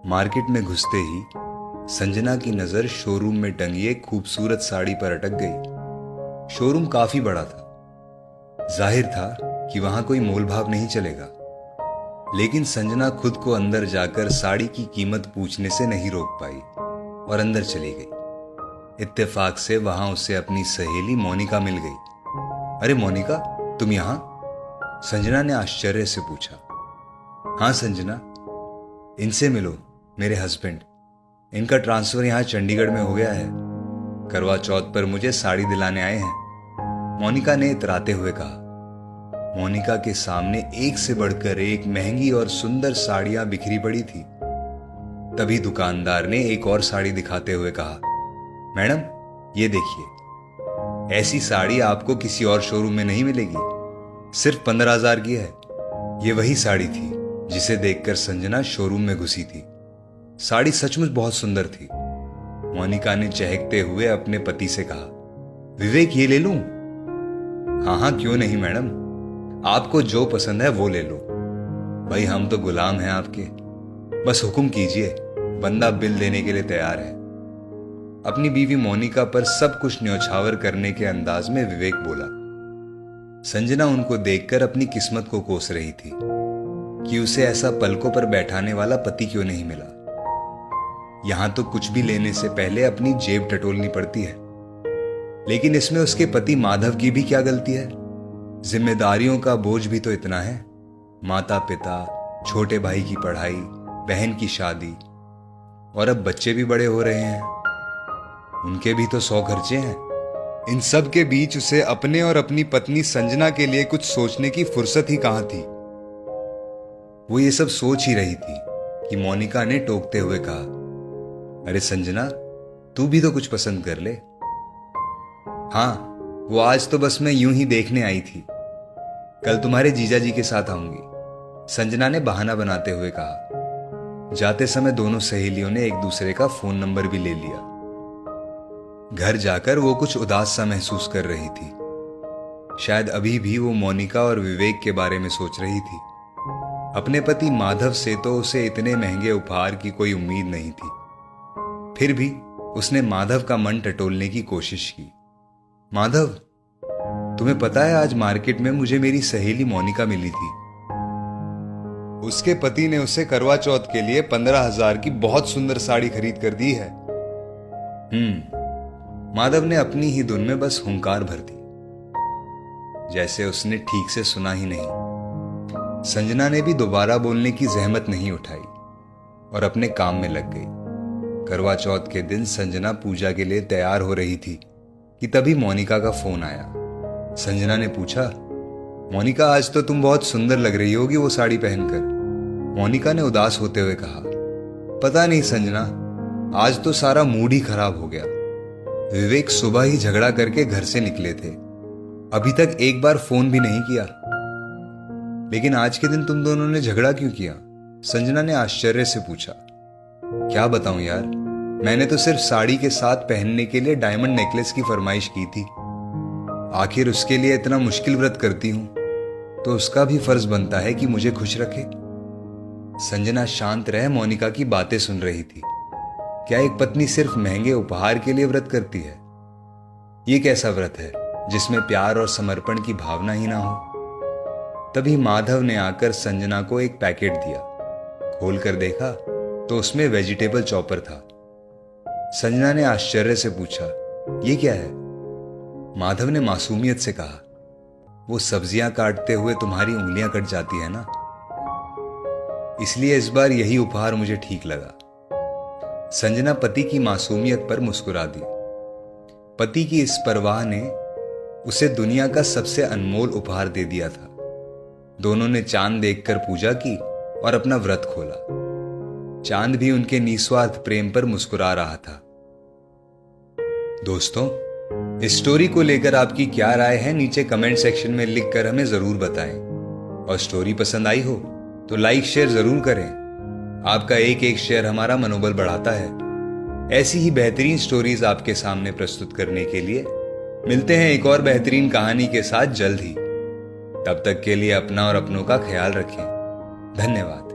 Market में घुसते ही संजना की नजर शोरूम में टंगी एक खूबसूरत साड़ी पर अटक गई। शोरूम काफी बड़ा था। जाहिर था कि वहां कोई मोलभाव नहीं चलेगा, लेकिन संजना खुद को अंदर जाकर साड़ी की कीमत पूछने से नहीं रोक पाई और अंदर चली गई। इत्तेफाक से वहां उसे अपनी सहेली मोनिका मिल गई। अरे मोनिका, तुम यहां? संजना ने आश्चर्य से पूछा। हाँ संजना, इनसे मिलो, मेरे हस्बैंड। इनका ट्रांसफर यहां चंडीगढ़ में हो गया है। करवा चौथ पर मुझे साड़ी दिलाने आए हैं, मोनिका ने इतराते हुए कहा। मोनिका के सामने एक से बढ़कर एक महंगी और सुंदर साड़ियां बिखरी पड़ी थी। तभी दुकानदार ने एक और साड़ी दिखाते हुए कहा, मैडम ये देखिए, ऐसी साड़ी आपको किसी और शोरूम में नहीं मिलेगी, सिर्फ 15,000 की है। ये वही साड़ी थी जिसे देखकर संजना शोरूम में घुसी थी। साड़ी सचमुच बहुत सुंदर थी। मोनिका ने चहकते हुए अपने पति से कहा, विवेक ये ले लूं? हाँ हाँ, क्यों नहीं मैडम, आपको जो पसंद है वो ले लो। भाई हम तो गुलाम हैं आपके, बस हुक्म कीजिए, बंदा बिल देने के लिए तैयार है। अपनी बीवी मोनिका पर सब कुछ न्यौछावर करने के अंदाज में विवेक बोला। संजना उनको देखकर अपनी किस्मत को कोस रही थी कि उसे ऐसा पलकों पर बैठाने वाला पति क्यों नहीं मिला। यहां तो कुछ भी लेने से पहले अपनी जेब टटोलनी पड़ती है, लेकिन इसमें उसके पति माधव की भी क्या गलती है? जिम्मेदारियों का बोझ भी तो इतना है। माता पिता, छोटे भाई की पढ़ाई, बहन की शादी, और अब बच्चे भी बड़े हो रहे हैं, उनके भी तो 100 खर्चे हैं। इन सब के बीच उसे अपने और अपनी पत्नी संजना के लिए कुछ सोचने की फुर्सत ही कहां थी। वो ये सब सोच ही रही थी कि मोनिका ने टोकते हुए कहा, अरे संजना, तू भी तो कुछ पसंद कर ले। हाँ, वो आज तो बस मैं यूं ही देखने आई थी, कल तुम्हारे जीजा जी के साथ आऊंगी, संजना ने बहाना बनाते हुए कहा। जाते समय दोनों सहेलियों ने एक दूसरे का फोन नंबर भी ले लिया। घर जाकर वो कुछ उदास सा महसूस कर रही थी। शायद अभी भी वो मोनिका और विवेक के बारे में सोच रही थी। अपने पति माधव से तो उसे इतने महंगे उपहार की कोई उम्मीद नहीं थी, फिर भी उसने माधव का मन टटोलने की कोशिश की। माधव, तुम्हें पता है आज मार्केट में मुझे मेरी सहेली मोनिका मिली थी। उसके पति ने उसे करवा चौथ के लिए 15,000 की बहुत सुंदर साड़ी खरीद कर दी है। माधव ने अपनी ही धुन में बस हुंकार भर दी, जैसे उसने ठीक से सुना ही नहीं। संजना ने भी दोबारा बोलने की जहमत नहीं उठाई और अपने काम में लग गई। करवा चौथ के दिन संजना पूजा के लिए तैयार हो रही थी कि तभी मोनिका का फोन आया। संजना ने पूछा, मोनिका आज तो तुम बहुत सुंदर लग रही होगी वो साड़ी पहनकर। मोनिका ने उदास होते हुए कहा, पता नहीं संजना, आज तो सारा मूड ही खराब हो गया। विवेक सुबह ही झगड़ा करके घर से निकले थे, अभी तक एक बार फोन भी नहीं किया। लेकिन आज के दिन तुम दोनों ने झगड़ा क्यों किया? संजना ने आश्चर्य से पूछा। क्या बताऊं यार, मैंने तो सिर्फ साड़ी के साथ पहनने के लिए डायमंड नेकलेस की फरमाइश की थी। आखिर उसके लिए इतना मुश्किल व्रत करती हूं, तो उसका भी फर्ज बनता है कि मुझे खुश रखे। संजना शांत रह मोनिका की बातें सुन रही थी। क्या एक पत्नी सिर्फ महंगे उपहार के लिए व्रत करती है? ये कैसा व्रत है जिसमें प्यार और समर्पण की भावना ही ना हो? तभी माधव ने आकर संजना को एक पैकेट दिया। खोलकर देखा तो उसमें वेजिटेबल चॉपर था। संजना ने आश्चर्य से पूछा, ये क्या है? माधव ने मासूमियत से कहा, वो सब्जियां काटते हुए तुम्हारी उंगलियां कट जाती है ना, इसलिए इस बार यही उपहार मुझे ठीक लगा। संजना पति की मासूमियत पर मुस्कुरा दी। पति की इस परवाह ने उसे दुनिया का सबसे अनमोल उपहार दे दिया था। दोनों ने चांद देखकर पूजा की और अपना व्रत खोला। चांद भी उनके निस्वार्थ प्रेम पर मुस्कुरा रहा था। दोस्तों, इस स्टोरी को लेकर आपकी क्या राय है नीचे कमेंट सेक्शन में लिखकर हमें जरूर बताएं। और स्टोरी पसंद आई हो तो लाइक शेयर जरूर करें। आपका एक एक शेयर हमारा मनोबल बढ़ाता है। ऐसी ही बेहतरीन स्टोरीज आपके सामने प्रस्तुत करने के लिए मिलते हैं एक और बेहतरीन कहानी के साथ जल्द ही। तब तक के लिए अपना और अपनों का ख्याल रखें। धन्यवाद।